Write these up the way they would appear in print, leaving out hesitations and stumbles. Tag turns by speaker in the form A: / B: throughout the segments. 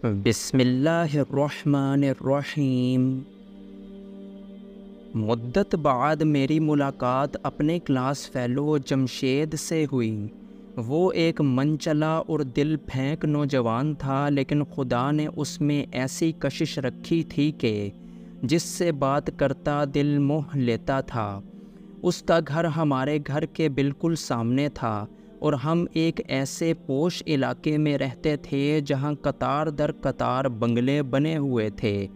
A: بسم اللہ الرحمن الرحیم۔ مدت بعد میری ملاقات اپنے کلاس فیلو جمشید سے ہوئی۔ وہ ایک من چلا اور دل پھینک نوجوان تھا، لیکن خدا نے اس میں ایسی کشش رکھی تھی کہ جس سے بات کرتا دل موہ لیتا تھا۔ اس کا گھر ہمارے گھر کے بالکل سامنے تھا اور ہم ایک ایسے پوش علاقے میں رہتے تھے جہاں قطار در قطار بنگلے بنے ہوئے تھے۔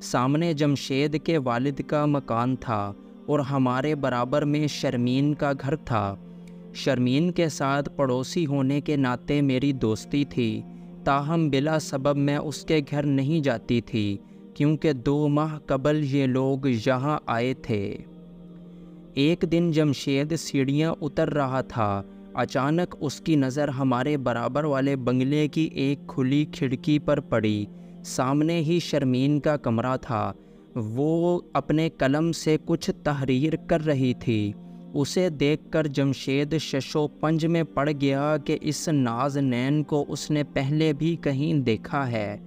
A: سامنے جمشید کے والد کا مکان تھا اور ہمارے برابر میں شرمین کا گھر تھا۔ شرمین کے ساتھ پڑوسی ہونے کے ناطے میری دوستی تھی، تاہم بلا سبب میں اس کے گھر نہیں جاتی تھی کیونکہ 2 ماہ قبل یہ لوگ یہاں آئے تھے۔ ایک دن جمشید سیڑھیاں اتر رہا تھا، اچانک اس کی نظر ہمارے برابر والے بنگلے کی ایک کھلی کھڑکی پر پڑی۔ سامنے ہی شرمین کا کمرہ تھا۔ وہ اپنے قلم سے کچھ تحریر کر رہی تھی۔ اسے دیکھ کر جمشید ششو پنج میں پڑ گیا کہ اس نازنین کو اس نے پہلے بھی کہیں دیکھا ہے۔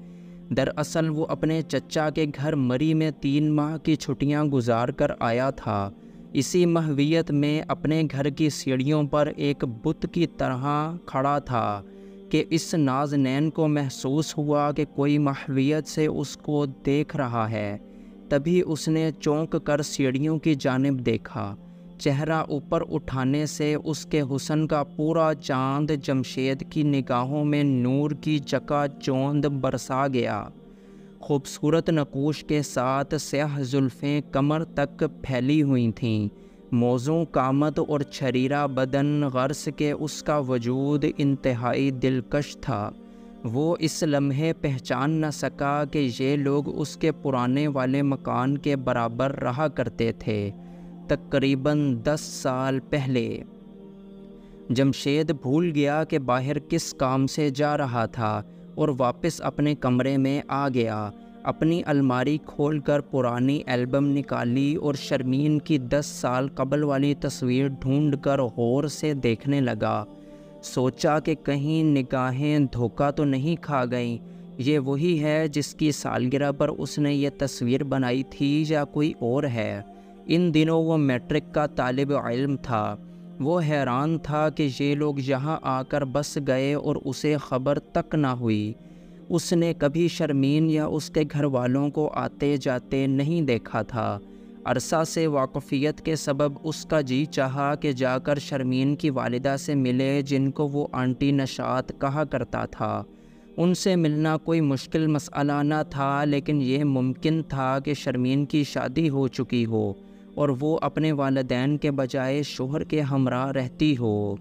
A: دراصل وہ اپنے چچا کے گھر مری میں 3 ماہ کی چھٹیاں گزار کر آیا تھا۔ اسی محویت میں اپنے گھر کی سیڑھیوں پر ایک بت کی طرح کھڑا تھا کہ اس نازنین کو محسوس ہوا کہ کوئی محویت سے اس کو دیکھ رہا ہے۔ تبھی اس نے چونک کر سیڑھیوں کی جانب دیکھا۔ چہرہ اوپر اٹھانے سے اس کے حسن کا پورا چاند جمشید کی نگاہوں میں نور کی چکا چوند برسا گیا۔ خوبصورت نقوش کے ساتھ سیاہ زلفیں کمر تک پھیلی ہوئی تھیں۔ موزوں قامت اور چھریرا بدن، غرض کہ اس کا وجود انتہائی دلکش تھا۔ وہ اس لمحے پہچان نہ سکا کہ یہ لوگ اس کے پرانے والے مکان کے برابر رہا کرتے تھے، تقریباً 10 سال پہلے۔ جمشید بھول گیا کہ باہر کس کام سے جا رہا تھا اور واپس اپنے کمرے میں آ گیا۔ اپنی الماری کھول کر پرانی البم نکالی اور شرمین کی 10 سال قبل والی تصویر ڈھونڈ کر غور سے دیکھنے لگا۔ سوچا کہ کہیں نگاہیں دھوکہ تو نہیں کھا گئیں، یہ وہی ہے جس کی سالگرہ پر اس نے یہ تصویر بنائی تھی یا کوئی اور ہے۔ ان دنوں وہ میٹرک کا طالب علم تھا۔ وہ حیران تھا کہ یہ لوگ یہاں آ کر بس گئے اور اسے خبر تک نہ ہوئی۔ اس نے کبھی شرمین یا اس کے گھر والوں کو آتے جاتے نہیں دیکھا تھا۔ عرصہ سے واقفیت کے سبب اس کا جی چاہا کہ جا کر شرمین کی والدہ سے ملے، جن کو وہ آنٹی نشاط کہا کرتا تھا۔ ان سے ملنا کوئی مشکل مسئلہ نہ تھا، لیکن یہ ممکن تھا کہ شرمین کی شادی ہو چکی ہو اور وہ اپنے والدین کے بجائے شوہر کے ہمراہ رہتی ہو۔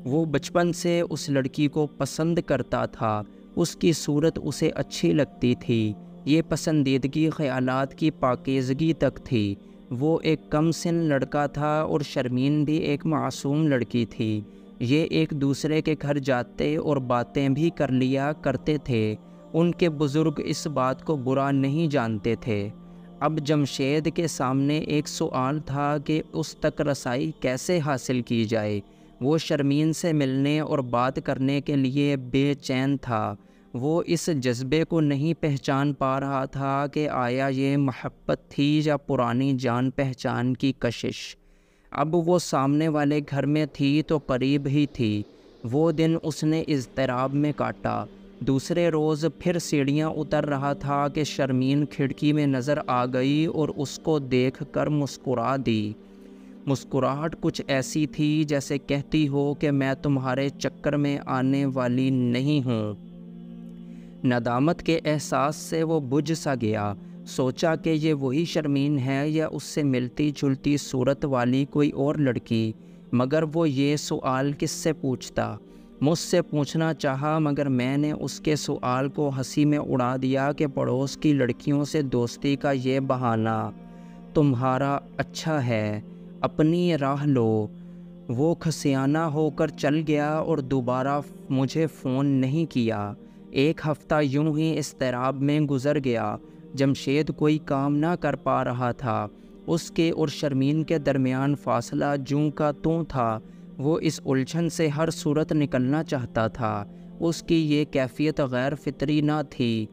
A: وہ بچپن سے اس لڑکی کو پسند کرتا تھا، اس کی صورت اسے اچھی لگتی تھی۔ یہ پسندیدگی خیالات کی پاکیزگی تک تھی۔ وہ ایک کم سن لڑکا تھا اور شرمین بھی ایک معصوم لڑکی تھی۔ یہ ایک دوسرے کے گھر جاتے اور باتیں بھی کر لیا کرتے تھے۔ ان کے بزرگ اس بات کو برا نہیں جانتے تھے۔ اب جمشید کے سامنے ایک سوال تھا کہ اس تک رسائی کیسے حاصل کی جائے۔ وہ شرمین سے ملنے اور بات کرنے کے لیے بے چین تھا۔ وہ اس جذبے کو نہیں پہچان پا رہا تھا کہ آیا یہ محبت تھی یا پرانی جان پہچان کی کشش۔ اب وہ سامنے والے گھر میں تھی تو قریب ہی تھی۔ وہ دن اس نے اضطراب میں کاٹا۔ دوسرے روز پھر سیڑھیاں اتر رہا تھا کہ شرمین کھڑکی میں نظر آ گئی اور اس کو دیکھ کر مسکرا دی۔ مسکراہٹ کچھ ایسی تھی جیسے کہتی ہو کہ میں تمہارے چکر میں آنے والی نہیں ہوں۔ ندامت کے احساس سے وہ بجھ سا گیا۔ سوچا کہ یہ وہی شرمین ہے یا اس سے ملتی جلتی صورت والی کوئی اور لڑکی، مگر وہ یہ سوال کس سے پوچھتا؟ مجھ سے پوچھنا چاہا، مگر میں نے اس کے سوال کو ہنسی میں اڑا دیا کہ پڑوس کی لڑکیوں سے دوستی کا یہ بہانہ تمہارا اچھا ہے، اپنی راہ لو۔ وہ کھسیانہ ہو کر چل گیا اور دوبارہ مجھے فون نہیں کیا۔ ایک ہفتہ یوں ہی اضطراب میں گزر گیا۔ جمشید کوئی کام نہ کر پا رہا تھا۔ اس کے اور شرمین کے درمیان فاصلہ جوں کا توں تھا۔ وہ اس الجھن سے ہر صورت نکلنا چاہتا تھا۔ اس کی یہ کیفیت غیر فطری نہ تھی۔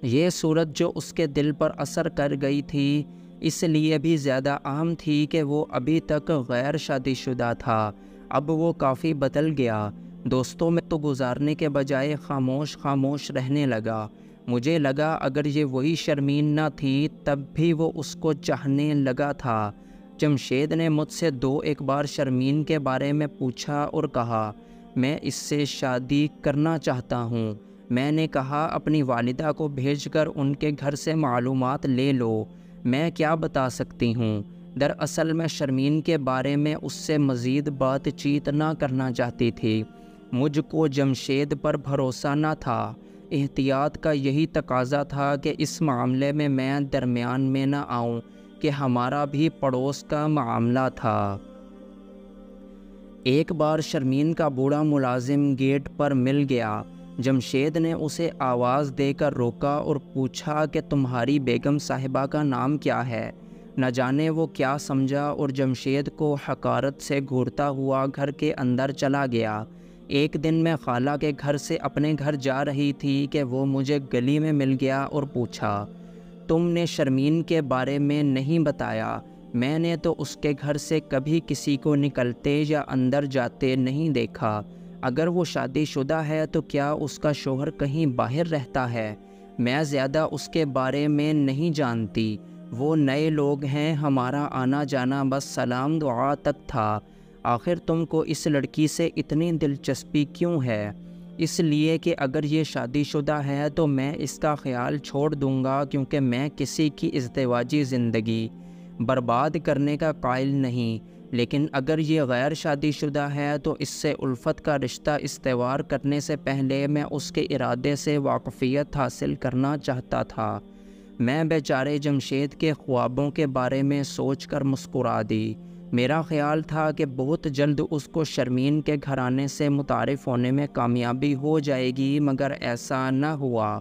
A: یہ صورت جو اس کے دل پر اثر کر گئی تھی اس لیے بھی زیادہ اہم تھی کہ وہ ابھی تک غیر شادی شدہ تھا۔ اب وہ کافی بدل گیا، دوستوں میں تو گزارنے کے بجائے خاموش خاموش رہنے لگا۔ مجھے لگا اگر یہ وہی شرمین نہ تھی تب بھی وہ اس کو چاہنے لگا تھا۔ جمشید نے مجھ سے 2-1 بار شرمین کے بارے میں پوچھا اور کہا میں اس سے شادی کرنا چاہتا ہوں۔ میں نے کہا اپنی والدہ کو بھیج کر ان کے گھر سے معلومات لے لو، میں کیا بتا سکتی ہوں۔ دراصل میں شرمین کے بارے میں اس سے مزید بات چیت نہ کرنا چاہتی تھی۔ مجھ کو جمشید پر بھروسہ نہ تھا۔ احتیاط کا یہی تقاضا تھا کہ اس معاملے میں درمیان میں نہ آؤں کہ ہمارا بھی پڑوس کا معاملہ تھا۔ ایک بار شرمین کا بوڑھا ملازم گیٹ پر مل گیا۔ جمشید نے اسے آواز دے کر روکا اور پوچھا کہ تمہاری بیگم صاحبہ کا نام کیا ہے؟ نہ جانے وہ کیا سمجھا اور جمشید کو حقارت سے گھورتا ہوا گھر کے اندر چلا گیا۔ ایک دن میں خالہ کے گھر سے اپنے گھر جا رہی تھی کہ وہ مجھے گلی میں مل گیا اور پوچھا تم نے شرمین کے بارے میں نہیں بتایا؟ میں نے تو اس کے گھر سے کبھی کسی کو نکلتے یا اندر جاتے نہیں دیکھا۔ اگر وہ شادی شدہ ہے تو کیا اس کا شوہر کہیں باہر رہتا ہے؟ میں زیادہ اس کے بارے میں نہیں جانتی، وہ نئے لوگ ہیں، ہمارا آنا جانا بس سلام دعا تک تھا۔ آخر تم کو اس لڑکی سے اتنی دلچسپی کیوں ہے؟ اس لیے کہ اگر یہ شادی شدہ ہے تو میں اس کا خیال چھوڑ دوں گا، کیونکہ میں کسی کی ازدواجی زندگی برباد کرنے کا قائل نہیں۔ لیکن اگر یہ غیر شادی شدہ ہے تو اس سے الفت کا رشتہ استوار کرنے سے پہلے میں اس کے ارادے سے واقفیت حاصل کرنا چاہتا تھا۔ میں بیچارے جمشید کے خوابوں کے بارے میں سوچ کر مسکرا دی۔ میرا خیال تھا کہ بہت جلد اس کو شرمین کے گھرانے سے متعارف ہونے میں کامیابی ہو جائے گی، مگر ایسا نہ ہوا۔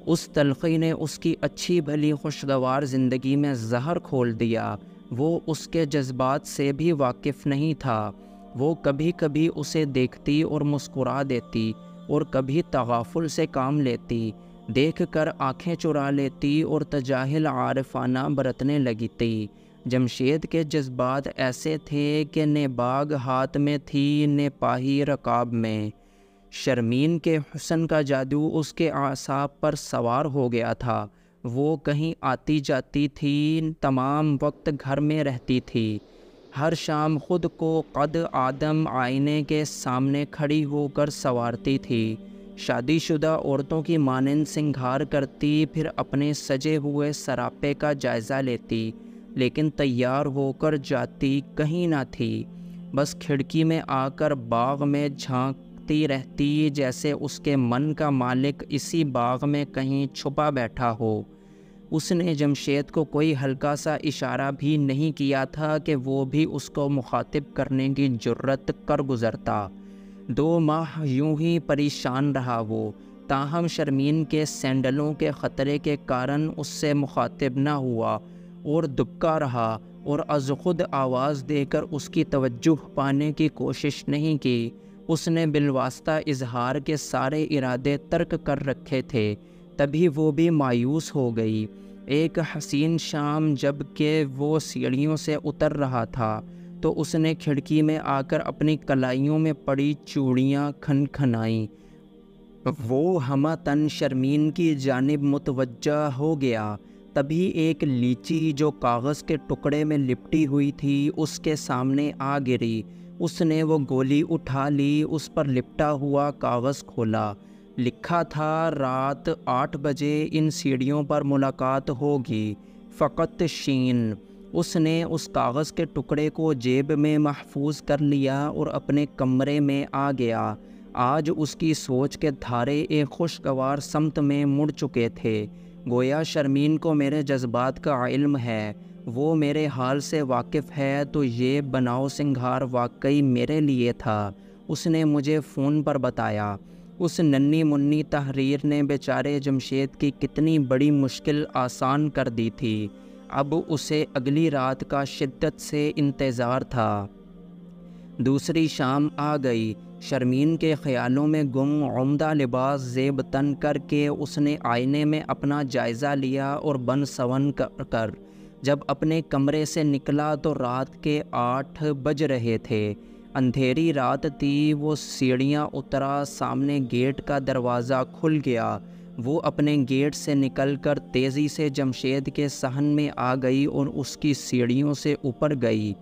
A: اس تلخی نے اس کی اچھی بھلی خوشگوار زندگی میں زہر کھول دیا۔ وہ اس کے جذبات سے بھی واقف نہیں تھا۔ وہ کبھی کبھی اسے دیکھتی اور مسکرا دیتی اور کبھی تغافل سے کام لیتی، دیکھ کر آنکھیں چرا لیتی اور تجاہل عارفانہ برتنے لگتی۔ جمشید کے جذبات ایسے تھے کہ نہ باغ ہاتھ میں تھی نہ پاہی رکاب میں۔ شرمین کے حسن کا جادو اس کے اعصاب پر سوار ہو گیا تھا۔ وہ کہیں آتی جاتی تھی، تمام وقت گھر میں رہتی تھی۔ ہر شام خود کو قد آدم آئینے کے سامنے کھڑی ہو کر سنوارتی تھی، شادی شدہ عورتوں کی مانند سنگھار کرتی، پھر اپنے سجے ہوئے سراپے کا جائزہ لیتی، لیکن تیار ہو کر جاتی کہیں نہ تھی، بس کھڑکی میں آ کر باغ میں جھانکتی رہتی، جیسے اس کے من کا مالک اسی باغ میں کہیں چھپا بیٹھا ہو۔ اس نے جمشید کو کوئی ہلکا سا اشارہ بھی نہیں کیا تھا کہ وہ بھی اس کو مخاطب کرنے کی جرت کر گزرتا۔ 2 ماہ یوں ہی پریشان رہا وہ، تاہم شرمین کے سینڈلوں کے خطرے کے کارن اس سے مخاطب نہ ہوا اور دبکا رہا اور از خود آواز دے کر اس کی توجہ پانے کی کوشش نہیں کی۔ اس نے بالواسطہ اظہار کے سارے ارادے ترک کر رکھے تھے، تبھی وہ بھی مایوس ہو گئی۔ ایک حسین شام جب کہ وہ سیڑھیوں سے اتر رہا تھا تو اس نے کھڑکی میں آ کر اپنی کلائیوں میں پڑی چوڑیاں کھنکھنائیں۔ وہ ہمہ شرمین کی جانب متوجہ ہو گیا۔ تبھی ایک لیچی جو کاغذ کے ٹکڑے میں لپٹی ہوئی تھی اس کے سامنے آ گری۔ اس نے وہ گولی اٹھا لی، اس پر لپٹا ہوا کاغذ کھولا۔ لکھا تھا رات 8 بجے ان سیڑھیوں پر ملاقات ہوگی، فقط شین۔ اس نے اس کاغذ کے ٹکڑے کو جیب میں محفوظ کر لیا اور اپنے کمرے میں آ گیا۔ آج اس کی سوچ کے دھارے ایک خوشگوار سمت میں مڑ چکے تھے۔ گویا شرمین کو میرے جذبات کا علم ہے، وہ میرے حال سے واقف ہے، تو یہ بناؤ سنگھار واقعی میرے لیے تھا۔ اس نے مجھے فون پر بتایا۔ اس ننھی منی تحریر نے بیچارے جمشید کی کتنی بڑی مشکل آسان کر دی تھی۔ اب اسے اگلی رات کا شدت سے انتظار تھا۔ دوسری شام آ گئی۔ شرمین کے خیالوں میں گم عمدہ لباس زیب تن کر کے اس نے آئینے میں اپنا جائزہ لیا اور بن سون کر جب اپنے کمرے سے نکلا تو رات کے 8 بج رہے تھے۔ اندھیری رات تھی۔ وہ سیڑھیاں اترا، سامنے گیٹ کا دروازہ کھل گیا۔ وہ اپنے گیٹ سے نکل کر تیزی سے جمشید کے صحن میں آ گئی اور اس کی سیڑھیوں سے اوپر گئی۔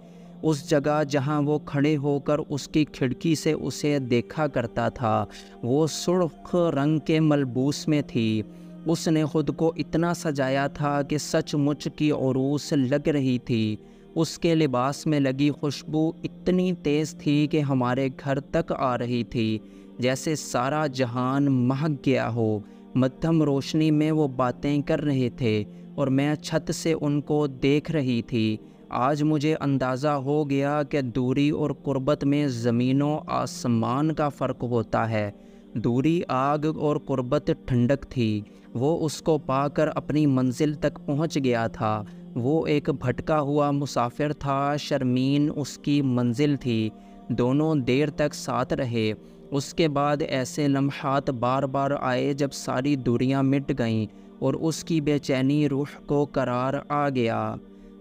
A: اس جگہ جہاں وہ کھڑے ہو کر اس کی کھڑکی سے اسے دیکھا کرتا تھا وہ سرخ رنگ کے ملبوس میں تھی۔ اس نے خود کو اتنا سجایا تھا کہ سچ مچ کی عروس لگ رہی تھی۔ اس کے لباس میں لگی خوشبو اتنی تیز تھی کہ ہمارے گھر تک آ رہی تھی، جیسے سارا جہان مہک گیا ہو۔ مدھم روشنی میں وہ باتیں کر رہے تھے اور میں چھت سے ان کو دیکھ رہی تھی۔ آج مجھے اندازہ ہو گیا کہ دوری اور قربت میں زمین و آسمان کا فرق ہوتا ہے۔ دوری آگ اور قربت ٹھنڈک تھی۔ وہ اس کو پا کر اپنی منزل تک پہنچ گیا تھا۔ وہ ایک بھٹکا ہوا مسافر تھا، شرمین اس کی منزل تھی۔ دونوں دیر تک ساتھ رہے۔ اس کے بعد ایسے لمحات بار بار آئے جب ساری دوریاں مٹ گئیں اور اس کی بے چینی روح کو قرار آ گیا۔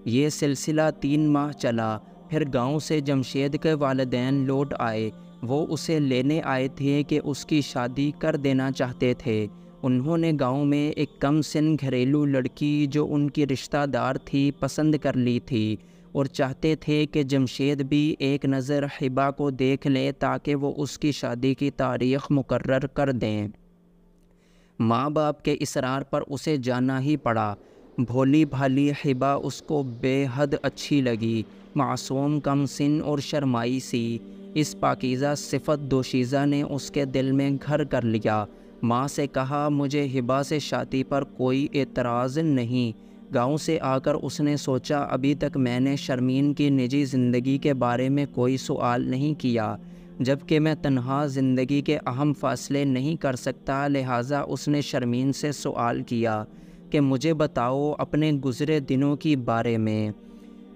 A: یہ سلسلہ 3 ماہ چلا۔ پھر گاؤں سے جمشید کے والدین لوٹ آئے۔ وہ اسے لینے آئے تھے کہ اس کی شادی کر دینا چاہتے تھے۔ انہوں نے گاؤں میں ایک کم سن گھریلو لڑکی جو ان کی رشتہ دار تھی پسند کر لی تھی اور چاہتے تھے کہ جمشید بھی ایک نظر حبا کو دیکھ لے تاکہ وہ اس کی شادی کی تاریخ مقرر کر دیں۔ ماں باپ کے اصرار پر اسے جانا ہی پڑا۔ بھولی بھالی حبا اس کو بے حد اچھی لگی، معصوم، کم سن اور شرمائی سی۔ اس پاکیزہ صفت دوشیزہ نے اس کے دل میں گھر کر لیا۔ ماں سے کہا، مجھے حبا سے شادی پر کوئی اعتراض نہیں۔ گاؤں سے آ کر اس نے سوچا، ابھی تک میں نے شرمین کی نجی زندگی کے بارے میں کوئی سوال نہیں کیا، جبکہ میں تنہا زندگی کے اہم فیصلے نہیں کر سکتا۔ لہٰذا اس نے شرمین سے سوال کیا کہ مجھے بتاؤ اپنے گزرے دنوں کی بارے میں۔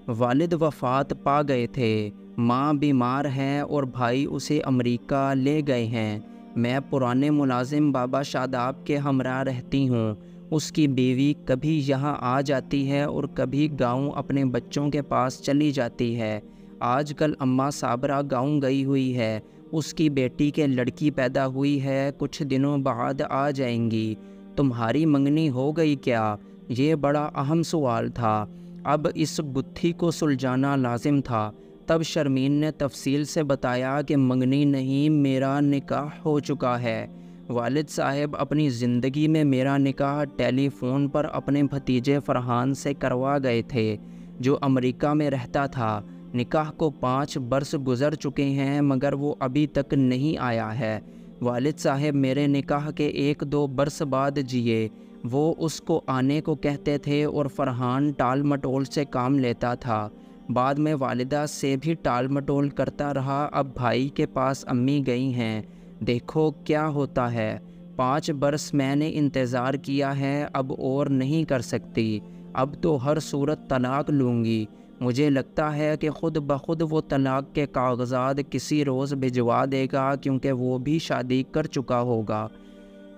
A: والد وفات پا گئے تھے، ماں بیمار ہے اور بھائی اسے امریکہ لے گئے ہیں۔ میں پرانے ملازم بابا شاداب کے ہمراہ رہتی ہوں۔ اس کی بیوی کبھی یہاں آ جاتی ہے اور کبھی گاؤں اپنے بچوں کے پاس چلی جاتی ہے۔ آج کل اماں صابرہ گاؤں گئی ہوئی ہے، اس کی بیٹی کے لڑکی پیدا ہوئی ہے، کچھ دنوں بعد آ جائیں گی۔ تمہاری منگنی ہو گئی کیا؟ یہ بڑا اہم سوال تھا۔ اب اس گتھی کو سلجھانا لازم تھا۔ تب شرمین نے تفصیل سے بتایا کہ منگنی نہیں، میرا نکاح ہو چکا ہے۔ والد صاحب اپنی زندگی میں میرا نکاح ٹیلی فون پر اپنے بھتیجے فرحان سے کروا گئے تھے، جو امریکہ میں رہتا تھا۔ نکاح کو 5 برس گزر چکے ہیں مگر وہ ابھی تک نہیں آیا ہے۔ والد صاحب میرے نکاح کے 1-2 برس بعد جیے۔ وہ اس کو آنے کو کہتے تھے اور فرحان ٹال مٹول سے کام لیتا تھا۔ بعد میں والدہ سے بھی ٹال مٹول کرتا رہا۔ اب بھائی کے پاس امی گئی ہیں، دیکھو کیا ہوتا ہے۔ 5 برس میں نے انتظار کیا ہے، اب اور نہیں کر سکتی۔ اب تو ہر صورت طلاق لوں گی۔ مجھے لگتا ہے کہ خود بخود وہ طلاق کے کاغذات کسی روز بھجوا دے گا، کیونکہ وہ بھی شادی کر چکا ہوگا۔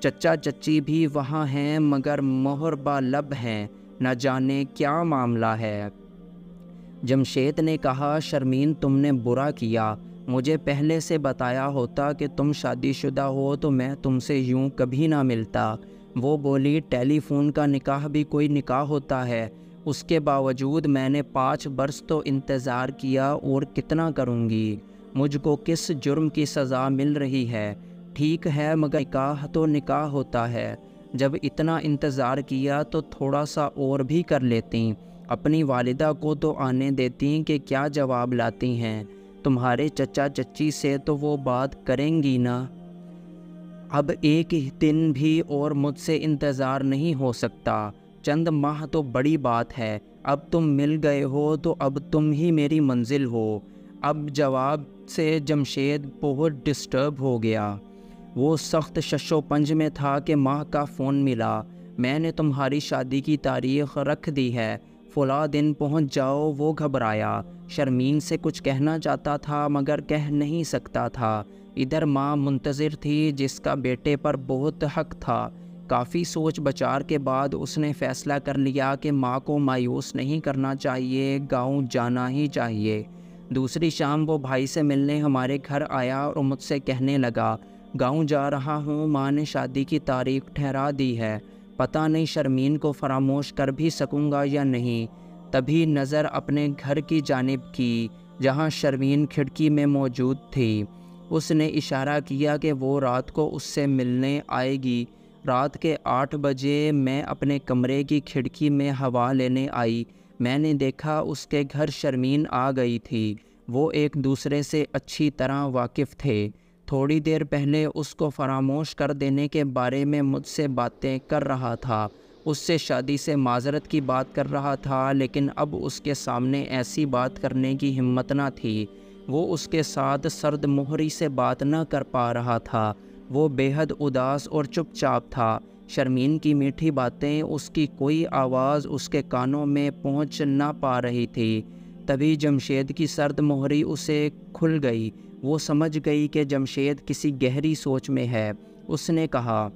A: چچا چچی بھی وہاں ہیں مگر مہر بالب ہیں، نہ جانے کیا معاملہ ہے۔ جمشید نے کہا، شرمین تم نے برا کیا، مجھے پہلے سے بتایا ہوتا کہ تم شادی شدہ ہو تو میں تم سے یوں کبھی نہ ملتا۔ وہ بولی، ٹیلی فون کا نکاح بھی کوئی نکاح ہوتا ہے؟ اس کے باوجود میں نے 5 برس تو انتظار کیا، اور کتنا کروں گی؟ مجھ کو کس جرم کی سزا مل رہی ہے؟ ٹھیک ہے مگر نکاح تو نکاح ہوتا ہے۔ جب اتنا انتظار کیا تو تھوڑا سا اور بھی کر لیتی، اپنی والدہ کو تو آنے دیتی کہ کیا جواب لاتی ہیں۔ تمہارے چچا چچی سے تو وہ بات کریں گی نا۔ اب ایک دن بھی اور مجھ سے انتظار نہیں ہو سکتا، چند ماہ تو بڑی بات ہے۔ اب تم مل گئے ہو تو اب تم ہی میری منزل ہو۔ اب جواب سے جمشید بہت ڈسٹرب ہو گیا۔ وہ سخت شش و پنج میں تھا کہ ماں کا فون ملا، میں نے تمہاری شادی کی تاریخ رکھ دی ہے، فلاں دن پہنچ جاؤ۔ وہ گھبرایا، شرمین سے کچھ کہنا چاہتا تھا مگر کہہ نہیں سکتا تھا۔ ادھر ماں منتظر تھی جس کا بیٹے پر بہت حق تھا۔ کافی سوچ بچار کے بعد اس نے فیصلہ کر لیا کہ ماں کو مایوس نہیں کرنا چاہیے، گاؤں جانا ہی چاہیے۔ دوسری شام وہ بھائی سے ملنے ہمارے گھر آیا اور مجھ سے کہنے لگا، گاؤں جا رہا ہوں، ماں نے شادی کی تاریخ ٹھہرا دی ہے، پتہ نہیں شرمین کو فراموش کر بھی سکوں گا یا نہیں۔ تبھی نظر اپنے گھر کی جانب کی جہاں شرمین کھڑکی میں موجود تھی۔ اس نے اشارہ کیا کہ وہ رات کو اس سے ملنے آئے گی۔ رات کے 8 بجے میں اپنے کمرے کی کھڑکی میں ہوا لینے آئی۔ میں نے دیکھا اس کے گھر شرمین آ گئی تھی۔ وہ ایک دوسرے سے اچھی طرح واقف تھے۔ تھوڑی دیر پہلے اس کو فراموش کر دینے کے بارے میں مجھ سے باتیں کر رہا تھا، اس سے شادی سے معذرت کی بات کر رہا تھا، لیکن اب اس کے سامنے ایسی بات کرنے کی ہمت نہ تھی۔ وہ اس کے ساتھ سرد مہری سے بات نہ کر پا رہا تھا۔ وہ بے حد اداس اور چپ چاپ تھا۔ شرمین کی میٹھی باتیں، اس کی کوئی آواز اس کے کانوں میں پہنچ نہ پا رہی تھی۔ تبھی جمشید کی سرد مہری اسے کھل گئی۔ وہ سمجھ گئی کہ جمشید کسی گہری سوچ میں ہے۔ اس نے کہا،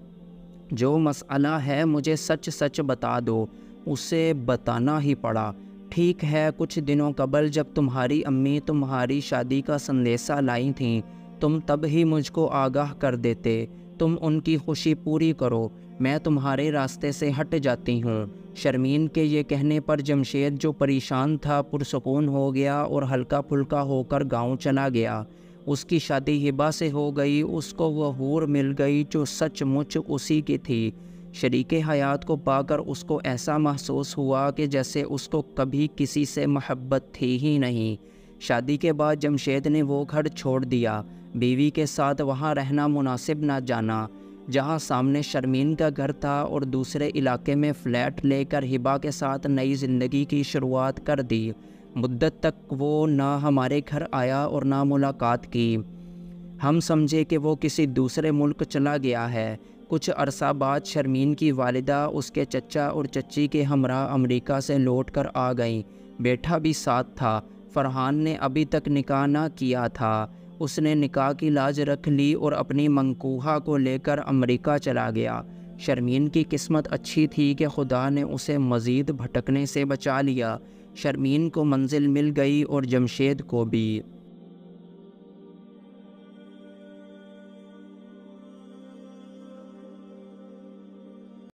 A: جو مسئلہ ہے مجھے سچ سچ بتا دو۔ اسے بتانا ہی پڑا۔ ٹھیک ہے، کچھ دنوں قبل جب تمہاری امی تمہاری شادی کا سندیسہ لائی تھیں، تم تب ہی مجھ کو آگاہ کر دیتے۔ تم ان کی خوشی پوری کرو، میں تمہارے راستے سے ہٹ جاتی ہوں۔ شرمین کے یہ کہنے پر جمشید جو پریشان تھا پرسکون ہو گیا اور ہلکا پھلکا ہو کر گاؤں چلا گیا۔ اس کی شادی ہبہ سے ہو گئی۔ اس کو وہ حور مل گئی جو سچ مچ اسی کی تھی۔ شریک حیات کو پا کر اس کو ایسا محسوس ہوا کہ جیسے اس کو کبھی کسی سے محبت تھی ہی نہیں۔ شادی کے بعد جمشید نے وہ گھر چھوڑ دیا۔ بیوی کے ساتھ وہاں رہنا مناسب نہ جانا۔ جہاں سامنے شرمین کا گھر تھا اور دوسرے علاقے میں فلیٹ لے کر ہبہ کے ساتھ نئی زندگی کی شروعات کر دی۔ مدت تک وہ نہ ہمارے گھر آیا اور نہ ملاقات کی۔ ہم سمجھے کہ وہ کسی دوسرے ملک چلا گیا ہے۔ کچھ عرصہ بعد شرمین کی والدہ اس کے چچا اور چچی کے ہمراہ امریکہ سے لوٹ کر آ گئیں۔ بیٹا بھی ساتھ تھا۔ فرحان نے ابھی تک نکاح نہ کیا تھا۔ اس نے نکاح کی لاج رکھ لی اور اپنی منکوحہ کو لے کر امریکہ چلا گیا۔ شرمین کی قسمت اچھی تھی کہ خدا نے اسے مزید بھٹکنے سے بچا لیا۔ شرمین کو منزل مل گئی اور جمشید کو بھی۔